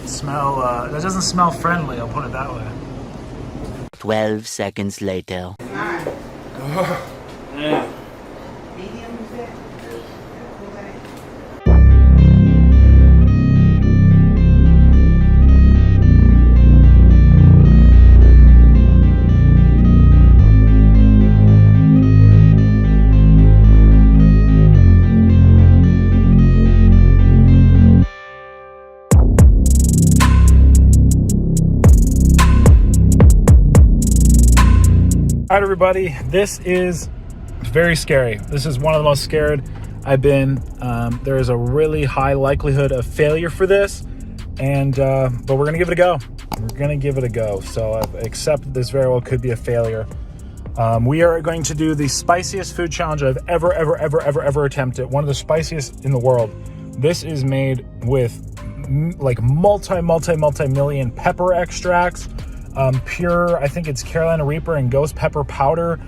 That doesn't smell friendly, I'll put it that way. 12 seconds later. Yeah. All right, everybody, this is very scary. This is one of the most scared I've been. There is a really high likelihood of failure for this, and but we're gonna give it a go. We're gonna give it a go. So I've accepted this very well could be a failure. We are going to do the spiciest food challenge I've ever attempted. One of the spiciest in the world. This is made with like multi-million pepper extracts. Pure, I think it's Carolina Reaper and ghost pepper powder.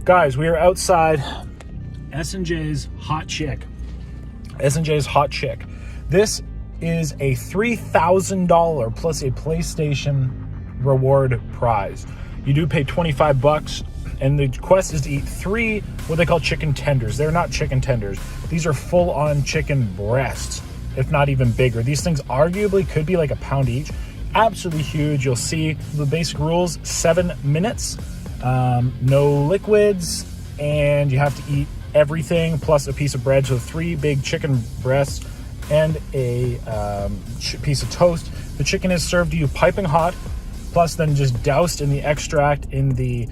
Guys, we are outside S&J's Hot Chick. S&J's Hot Chick. This is a $3,000 plus a PlayStation reward prize. You do pay $25, and the quest is to eat 3 what they call chicken tenders. They're not chicken tenders. These are full-on chicken breasts, if not even bigger. These things arguably could be like a pound each. Absolutely huge. You'll see the basic rules: 7 minutes, no liquids, and you have to eat everything plus a piece of bread. So 3 big chicken breasts and a piece of toast. The chicken is served to you piping hot, plus then just doused in the extract, in the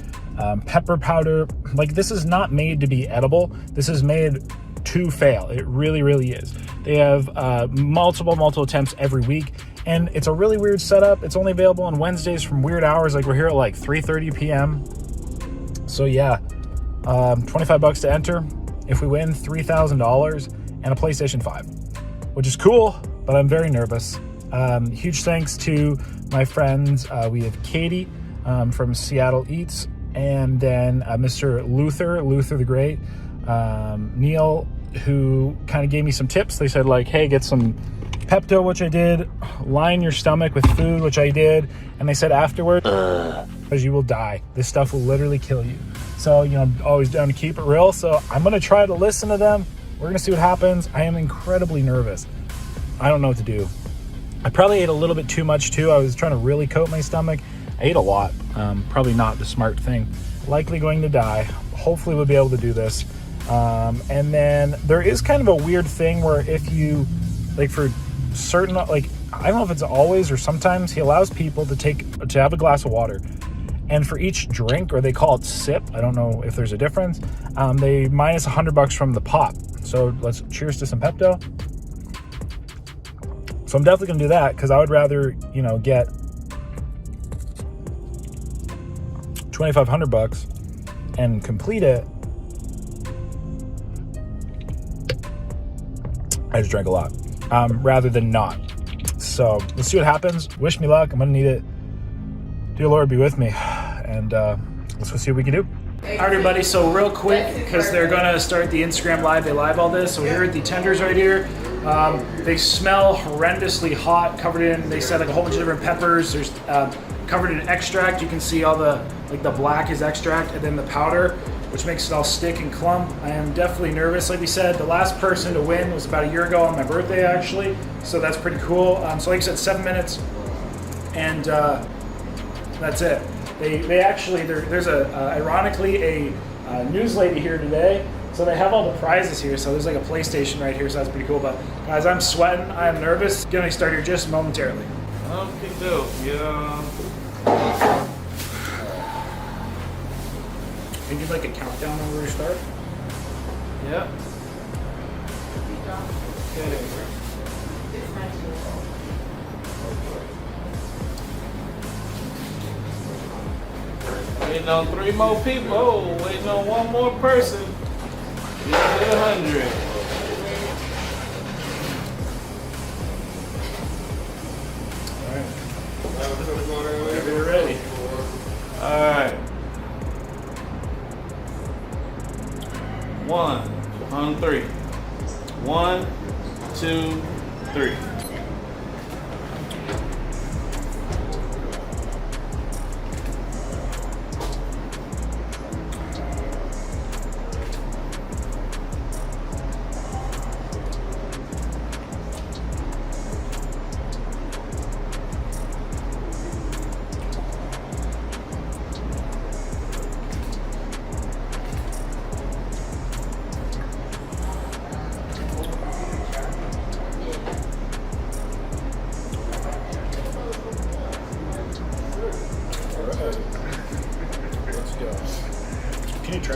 pepper powder. Like, this is not made to be edible. This is made to fail. It really is. They have multiple attempts every week. And it's a really weird setup. It's only available on Wednesdays from weird hours. Like, we're here at like 3:30 p.m. So yeah, $25 to enter. If we win, $3,000 and a PlayStation 5, which is cool, but I'm very nervous. Huge thanks to my friends. We have Katie from Seattle Eats, and then Mr. Luther the Great, Neil, who kind of gave me some tips. They said, like, hey, get some Pepto, which I did, line your stomach with food, which I did, and they said afterward, because you will die. This stuff will literally kill you. So, you know, I'm always down to keep it real. So I'm going to try to listen to them. We're going to see what happens. I am incredibly nervous. I don't know what to do. I probably ate a little bit too much too. I was trying to really coat my stomach. I ate a lot. Probably not the smart thing. Likely going to die. Hopefully we'll be able to do this. And then there is kind of a weird thing where if you, like, for certain, like, I don't know if it's always or sometimes, he allows people to have a glass of water, and for each drink, or they call it sip, I don't know if there's a difference, they minus $100 from the pop. So let's cheers to some Pepto. So I'm definitely gonna do that, because I would rather, you know, get $2,500 and complete it. I just drank a lot. Rather than not. So let's see what happens. Wish me luck. I'm gonna need it. Dear Lord, be with me, and let's go see what we can do. All right, everybody. So real quick, because they're gonna start the Instagram live. They live all this. So we're here at the tenders right here. They smell horrendously hot. Covered in, they said, like a whole bunch of different peppers. There's covered in extract. You can see all the, like, the black is extract, and then the powder, which makes it all stick and clump. I am definitely nervous. Like we said, the last person to win was about a year ago on my birthday, actually. So that's pretty cool. So like I said, 7 minutes, and that's it. They actually, there's ironically a news lady here today. So they have all the prizes here. So there's like a PlayStation right here, so that's pretty cool. But guys, I'm sweating. I am nervous. Gonna start here just momentarily. Okay, dope. Yeah. Can you do like a countdown when we start? Yep. Okay. Waiting on 3 more people. Oh, waiting on 1 more person. Get to 100. Alright. We're ready. Alright. 1 on 3. 1, 2, 3.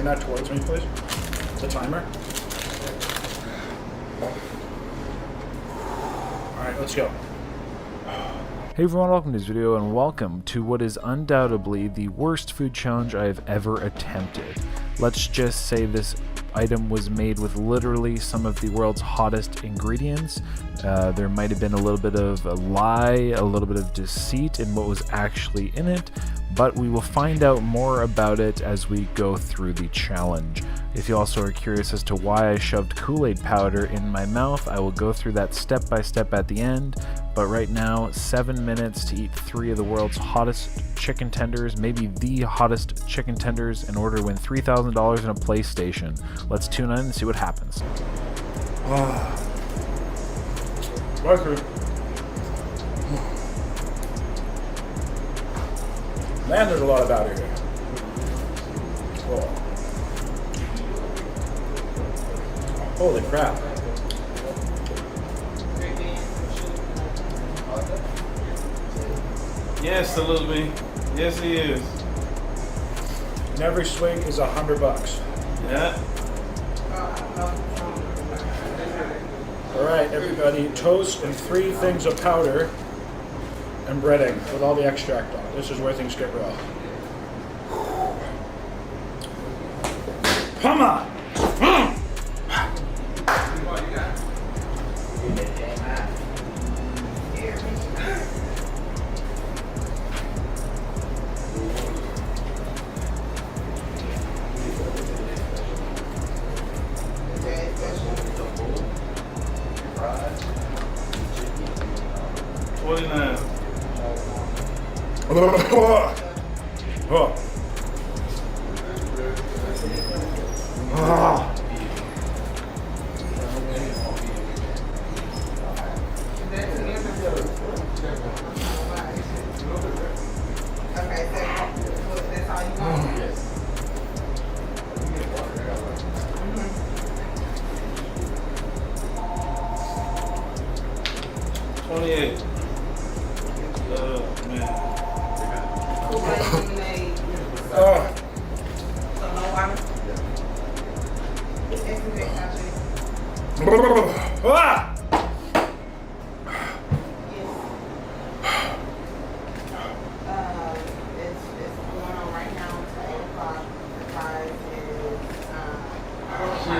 turn that towards me, please? The timer. All right, let's go. Hey everyone, welcome to this video and welcome to what is undoubtedly the worst food challenge I have ever attempted. Let's just say this item was made with literally some of the world's hottest ingredients. There might have been a little bit of a lie, a little bit of deceit in what was actually in it, but we will find out more about it as we go through the challenge. If you also are curious as to why I shoved Kool-Aid powder in my mouth, I will go through that step by step at the end. But right now, 7 minutes to eat 3 of the world's hottest chicken tenders, maybe the hottest chicken tenders, in order to win $3,000 in a PlayStation. Let's tune in and see what happens. Man, there's a lot of powder here. Whoa. Holy crap. Yes, salute me. Yes, he is. And every swing is $100. Yeah. All right, everybody, toast and 3 things of powder and breading with all the extract on. This is where things get raw. Come on! 29.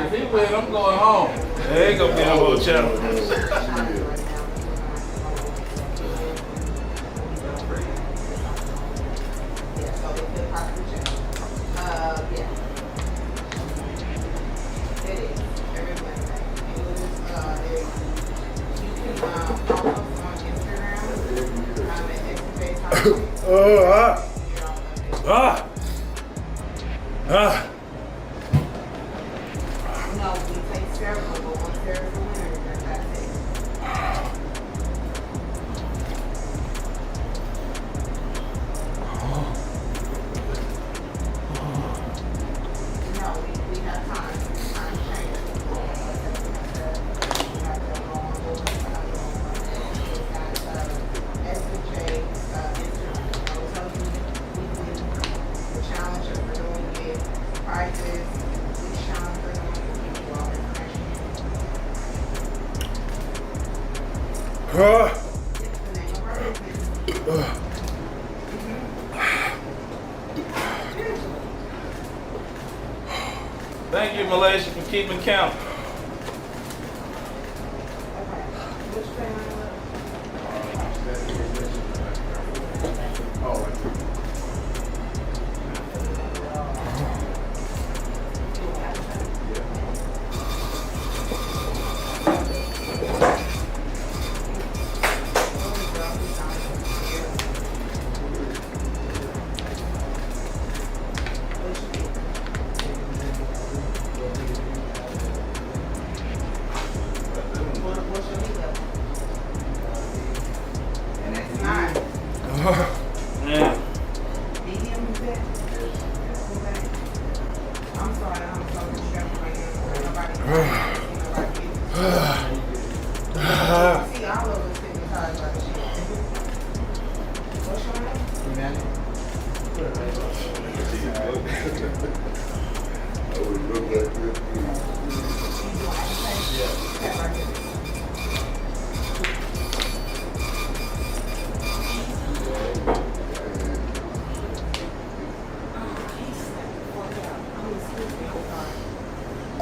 If he win, I'm going home. There ain't gonna be no more challenge. No, we take several, but once there's a winner, that's it. No, we have time. Time changes. We have to go on board. SJ, Instagram. I was telling you, we did the challenge that we're doing with prizes. We challenge for them to give you all information. It's the name of our business. Thank you, Malaysia, for keeping count. Okay. Which family? What's your meat level? And it's not Man, medium, is it? Okay. I'm sorry, I'm so distracted right now. Nobody see all of us hypnotized by the shit. What's your name?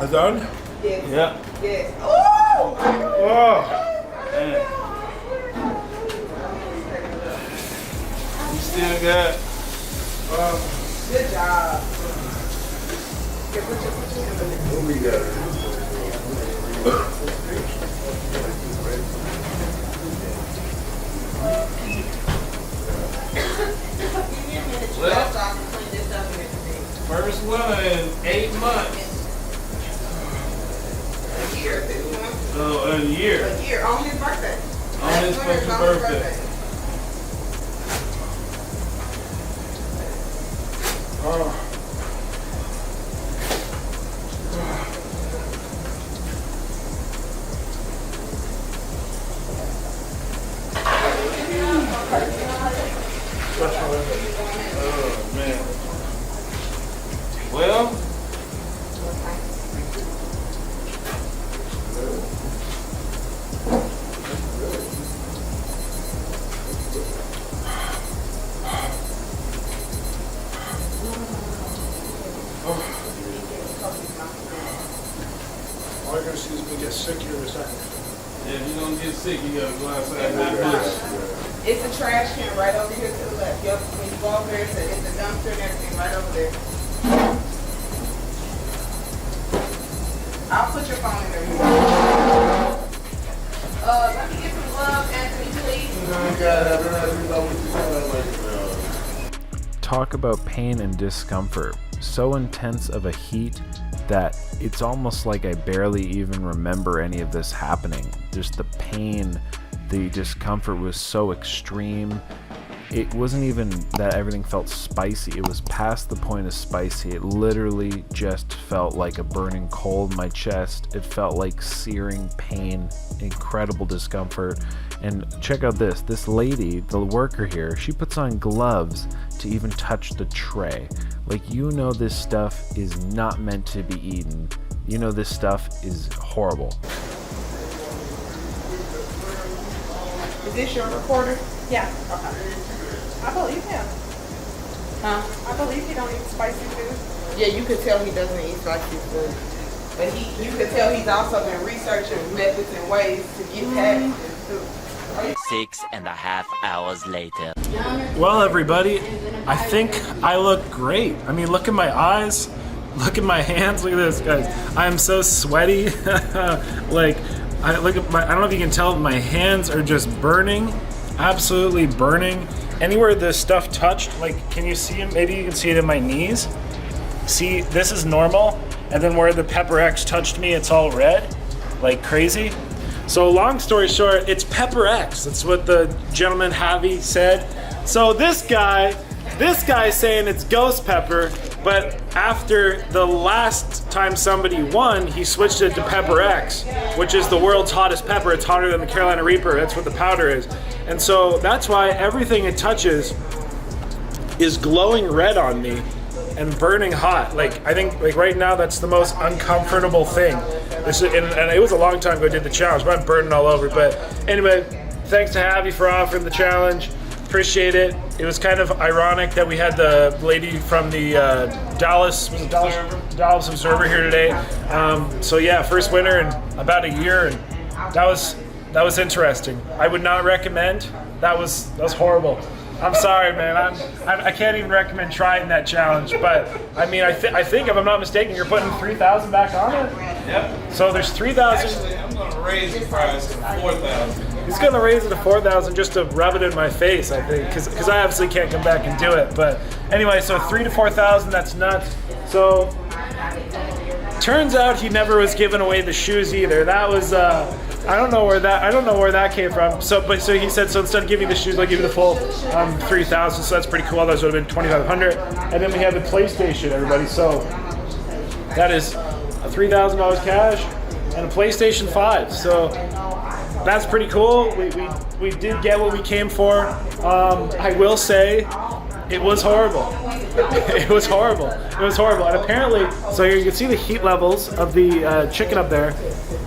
I'm done? Yes. Yeah. Yes. Oh! Oh. Man. You still got. Good job. Yeah, put your hands in there. What we got? Well, So I can clean this up and everything. first winner in 8 months. A year, 6 months. Oh, a year. A year on his birthday. On his Last winter is fucking on his birthday. Oh. Oh, man. Well, All you're gonna see is me get sick here in a second. if you're gonna get sick, you gotta go outside and get this. It's a trash can right over here to the left. Yep, when you go over there, it's a dumpster and everything right over there. I'll put your phone in there. Let me get some gloves, Anthony, please. Talk about pain and discomfort. So intense of a heat that it's almost like I barely even remember any of this happening. Just the pain, the discomfort was so extreme. It wasn't even that everything felt spicy. It was past the point of spicy. It literally just felt like a burning coal in my chest. It felt like searing pain, incredible discomfort. And check out this. This lady, the worker here, she puts on gloves to even touch the tray. Like, you know this stuff is not meant to be eaten. You know this stuff is horrible. Is this your recorder? Yeah, Okay. I believe him. Huh? I believe he don't eat spicy food. Yeah, you could tell he doesn't eat spicy food. But you could tell he's also been researching methods and ways to get past this too. 6.5 hours later. Well, everybody, I think I look great. I mean, look at my eyes, look at my hands, look at this, guys. I am so sweaty. Like, I don't know if you can tell, my hands are just burning, absolutely burning. Anywhere this stuff touched, like, can you see it? Maybe you can see it in my knees. See, this is normal, and then where the Pepper X touched me, it's all red, like crazy. So long story short, it's Pepper X. That's what the gentleman Javi said. So this guy's saying it's ghost pepper, but after the last time somebody won, he switched it to Pepper X, which is the world's hottest pepper. It's hotter than the Carolina Reaper. That's what the powder is. And so that's why everything it touches is glowing red on me and burning hot. Like, I think, like, right now, that's the most uncomfortable thing. And it was a long time ago I did the challenge, but I'm burning all over. But anyway, thanks to Javi for offering the challenge. Appreciate it. It was kind of ironic that we had the lady from the Dallas Observer here today. So yeah, first winner in about a year, and that was interesting. I would not recommend. That was horrible. I'm sorry, man. I can't even recommend trying that challenge. But I mean, I think if I'm not mistaken, you're putting 3,000 back on it. Yep. So there's 3,000. Actually, I'm gonna raise the price to 4,000. He's gonna raise it to 4,000 just to rub it in my face, I think, because I obviously can't come back and do it. But anyway, so 3,000 to 4,000, that's nuts. So turns out he never was giving away the shoes either. That was I don't know where that came from. So he said, so instead of giving the shoes, I'll give you the full 3,000. So that's pretty cool. Otherwise, it would have been 2,500. And then we have the PlayStation, everybody. So that is $3,000 cash and a PlayStation 5. So that's pretty cool. We did get what we came for. I will say, It was horrible. It was horrible. It was horrible. And apparently, so here you can see the heat levels of the chicken up there.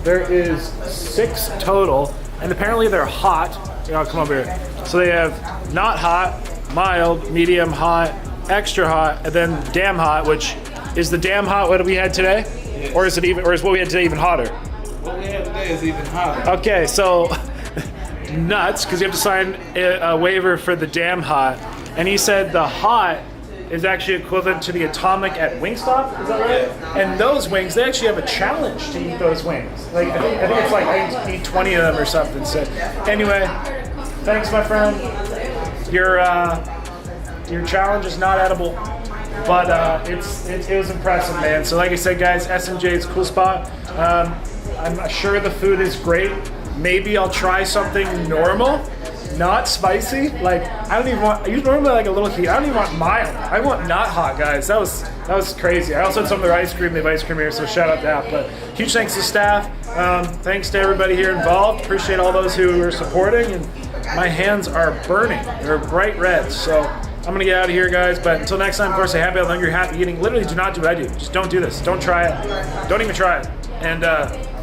There is 6 total, and apparently they're hot. Here, I'll come over here. So they have not hot, mild, medium hot, extra hot, and then damn hot, which is the damn hot what we had today? Yes. Or is what we had today even hotter? What we have today is even hotter. Okay, so nuts, because you have to sign a waiver for the damn hot. And he said the hot is actually equivalent to the atomic at Wingstop, is that right? And those wings, they actually have a challenge to eat those wings. Like I think it's like I eat 20 of them or something. So anyway, thanks my friend. Your challenge is not edible, but it was impressive, man. So like I said, guys, SMJ is a cool spot. I'm sure the food is great. Maybe I'll try something normal. Not spicy. Like I don't even want. You normally like a little heat. I don't even want mild. I want not hot, guys. That was crazy. I also had some of their ice cream. They have ice cream here, so shout out to that. But huge thanks to staff. Thanks to everybody here involved. Appreciate all those who are supporting. And my hands are burning. They're bright red. So I'm gonna get out of here, guys. But until next time, of course, stay happy, healthy, hungry, happy eating. Literally, do not do what I do. Just don't do this. Don't try it. Don't even try it. And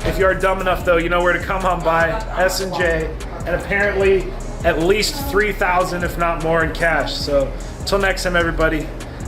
if you are dumb enough, though, you know where to come on by S&J. And apparently, at least 3,000, if not more, in cash. So, until next time, everybody,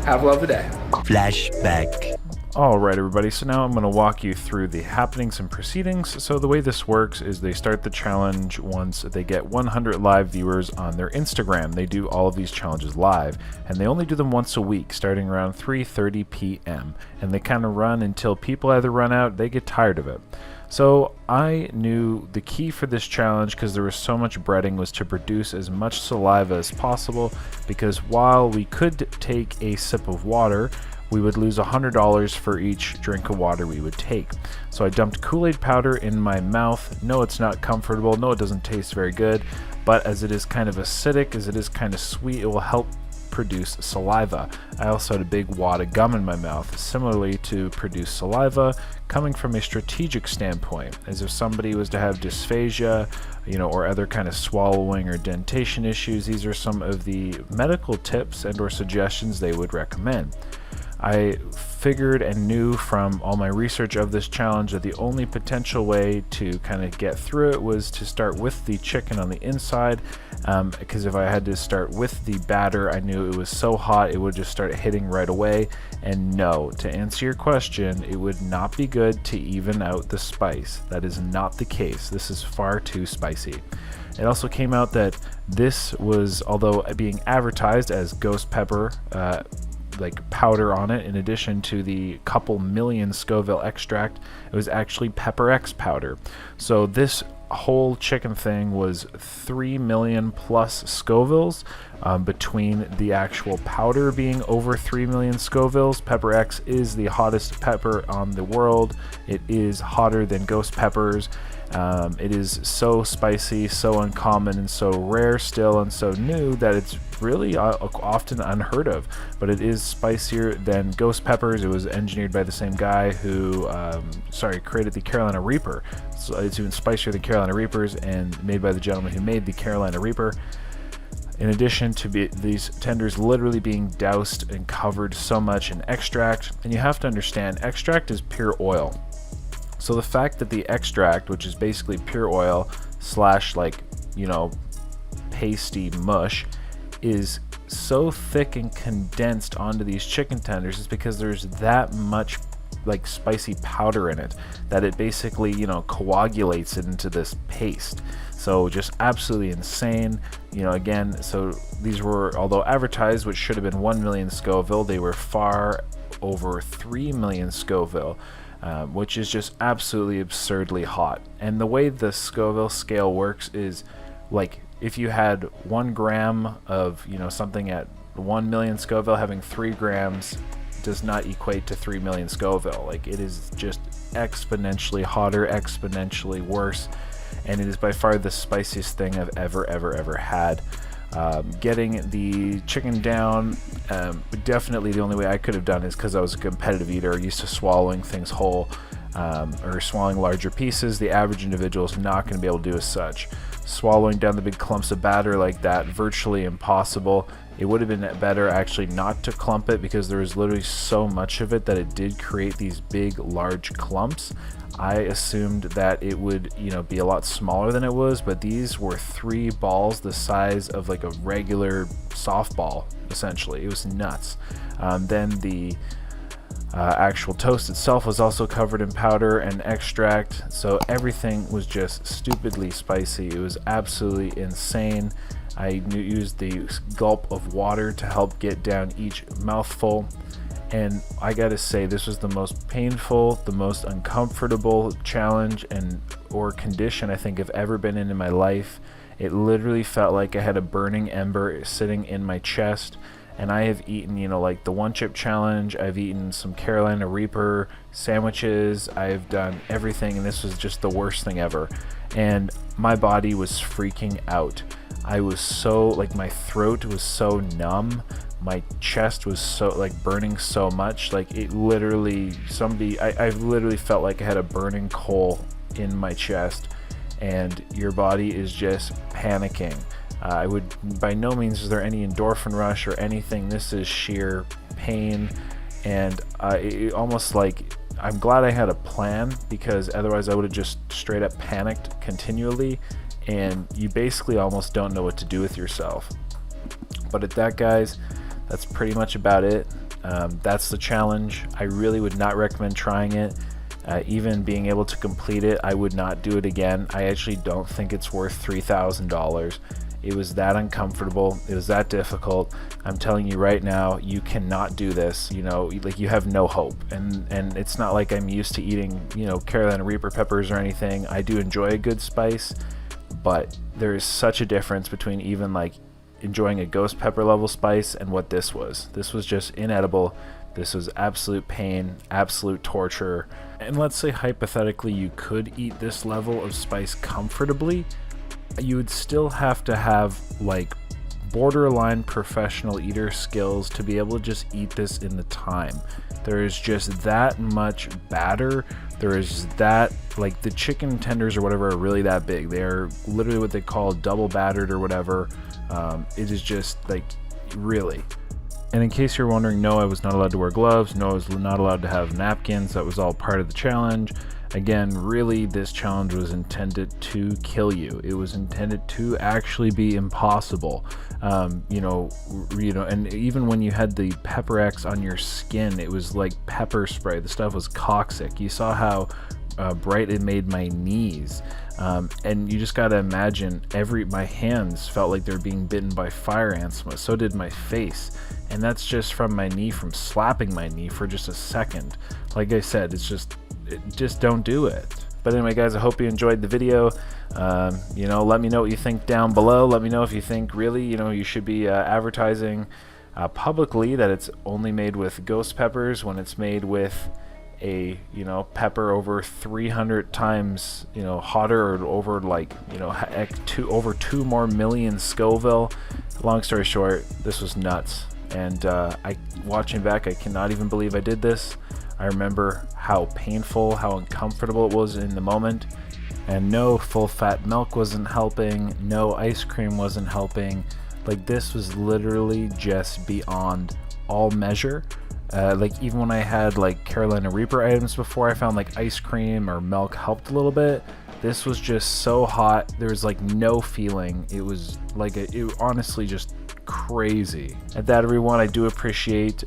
have a lovely day. Flashback. Alright everybody, so now I'm going to walk you through the happenings and proceedings. So the way this works is they start the challenge once they get 100 live viewers on their Instagram. They do all of these challenges live, and they only do them once a week, starting around 3:30 p.m. And they kind of run until people either run out, they get tired of it. So I knew the key for this challenge, because there was so much breading, was to produce as much saliva as possible, because while we could take a sip of water, we would lose $100 for each drink of water we would take. So I dumped Kool-Aid powder in my mouth. No, it's not comfortable. No, it doesn't taste very good. But as it is kind of acidic, as it is kind of sweet, it will help produce saliva. I also had a big wad of gum in my mouth, similarly to produce saliva, coming from a strategic standpoint, as if somebody was to have dysphagia, or other kind of swallowing or dentation issues. These are some of the medical tips and or suggestions they would recommend. I figured and knew from all my research of this challenge that the only potential way to kind of get through it was to start with the chicken on the inside, because if I had to start with the batter, I knew it was so hot it would just start hitting right away. And no, to answer your question, it would not be good to even out the spice. That is not the case. This is far too spicy. It also came out that this was, although being advertised as ghost pepper, like powder on it, in addition to the couple million Scoville extract, it was actually Pepper X powder. So this whole chicken thing was 3 million plus Scovilles, between the actual powder being over 3 million Scovilles. Pepper X is the hottest pepper on the world. It is hotter than ghost peppers. It is so spicy, so uncommon, and so rare still, and so new that it's really often unheard of. But it is spicier than ghost peppers. It was engineered by the same guy who created the Carolina Reaper. So it's even spicier than Carolina Reapers, and made by the gentleman who made the Carolina Reaper. In addition to these tenders literally being doused and covered so much in extract. And you have to understand, extract is pure oil. So the fact that the extract, which is basically pure oil slash pasty mush, is so thick and condensed onto these chicken tenders is because there's that much spicy powder in it that it basically coagulates it into this paste. So just absolutely insane. Again, so these were, although advertised, which should have been 1 million Scoville, they were far over 3 million Scoville. Which is just absolutely absurdly hot. And the way the Scoville scale works is, if you had 1 gram of something at 1 million Scoville, having 3 grams does not equate to 3 million Scoville. It is just exponentially hotter, exponentially worse, and it is by far the spiciest thing I've ever had. Getting the chicken down, definitely the only way I could have done is because I was a competitive eater, used to swallowing things whole, or swallowing larger pieces. The average individual is not going to be able to do as such. Swallowing down the big clumps of batter like that, virtually impossible. It would have been better actually not to clump it, because there was literally so much of it that it did create these big, large clumps. I assumed that it would, you know, be a lot smaller than it was, but these were 3 balls the size of like a regular softball, essentially. It was nuts. Then the actual toast itself was also covered in powder and extract, so everything was just stupidly spicy. It was absolutely insane. I used the gulp of water to help get down each mouthful, and I gotta say, this was the most painful, the most uncomfortable challenge or condition I think I've ever been in my life. It literally felt like I had a burning ember sitting in my chest. And I have eaten, you know, like the 1-chip challenge, I've eaten some Carolina Reaper sandwiches, I've done everything, and this was just the worst thing ever. And my body was freaking out. I was so, like, my throat was so numb, my chest was so, like, burning so much, like, it literally, I literally felt like I had a burning coal in my chest, and your body is just panicking. I would, by no means is there any endorphin rush or anything. This is sheer pain, and it almost like, I'm glad I had a plan, because otherwise I would have just straight up panicked continually, and you basically almost don't know what to do with yourself. But at that, guys, that's pretty much about it. That's the challenge. I really would not recommend trying it. Even being able to complete it, I would not do it again. I actually don't think it's worth $3,000. It was that uncomfortable. It was that difficult. I'm telling you right now, you cannot do this. You know, like, you have no hope. And it's not like I'm used to eating, you know, Carolina Reaper peppers or anything. I do enjoy a good spice, but there is such a difference between even like enjoying a ghost pepper level spice and what this was. This was just inedible. This was absolute pain, absolute torture. And let's say hypothetically you could eat this level of spice comfortably, you would still have to have like borderline professional eater skills to be able to just eat this in the time. There is just that much batter. There is that, like, the chicken tenders or whatever are really that big. They are literally what they call double battered or whatever. It is just like, really. And in case you're wondering, no, I was not allowed to wear gloves. No, I was not allowed to have napkins. That was all part of the challenge. Again, really, this challenge was intended to kill you. It was intended to actually be impossible. You know, and even when you had the Pepper X on your skin, it was like pepper spray. The stuff was toxic. You saw how bright it made my knees. And you just gotta imagine, my hands felt like they're being bitten by fire ants. So did my face. And that's just from my knee, from slapping my knee for just a second. Like I said, just don't do it. But anyway, guys, I hope you enjoyed the video. You know, let me know what you think down below. Let me know if you think really, you know, you should be advertising publicly that it's only made with ghost peppers, when it's made with a, you know, pepper over 300 times, you know, hotter, or over, like, you know, over 2 more million Scoville. Long story short, this was nuts. And watching back, I cannot even believe I did this. I remember how painful, how uncomfortable it was in the moment. And no full fat milk wasn't helping, no ice cream wasn't helping. Like, this was literally just beyond all measure. Like, even when I had like Carolina Reaper items before, I found like ice cream or milk helped a little bit. This was just so hot. There was like no feeling. It was like it honestly just crazy. At that, everyone, I do appreciate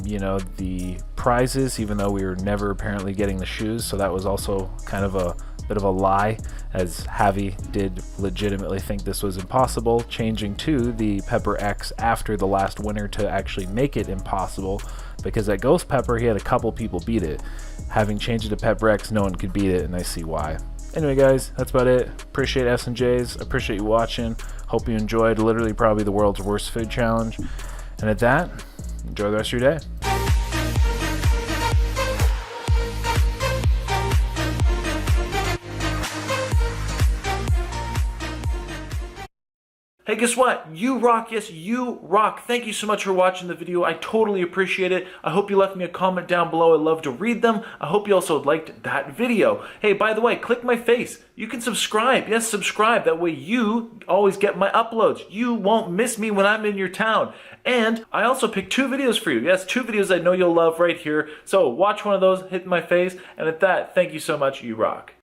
you know, the prizes, even though we were never apparently getting the shoes, so that was also kind of a bit of a lie, as Javi did legitimately think this was impossible, changing to the Pepper X after the last winner to actually make it impossible, because at Ghost Pepper he had a couple people beat it. Having changed it to Pepper X, no one could beat it, and I see why. Anyway, guys, that's about it. Appreciate S&Js. Appreciate you watching. Hope you enjoyed literally probably the world's worst food challenge. And at that, enjoy the rest of your day. Hey, guess what? You rock. Yes, you rock. Thank you so much for watching the video. I totally appreciate it. I hope you left me a comment down below. I love to read them. I hope you also liked that video. Hey, by the way, click my face. You can subscribe. Yes, subscribe. That way you always get my uploads. You won't miss me when I'm in your town. And I also picked 2 videos for you. Yes, 2 videos I know you'll love right here. So watch one of those, hit my face. And at that, thank you so much. You rock.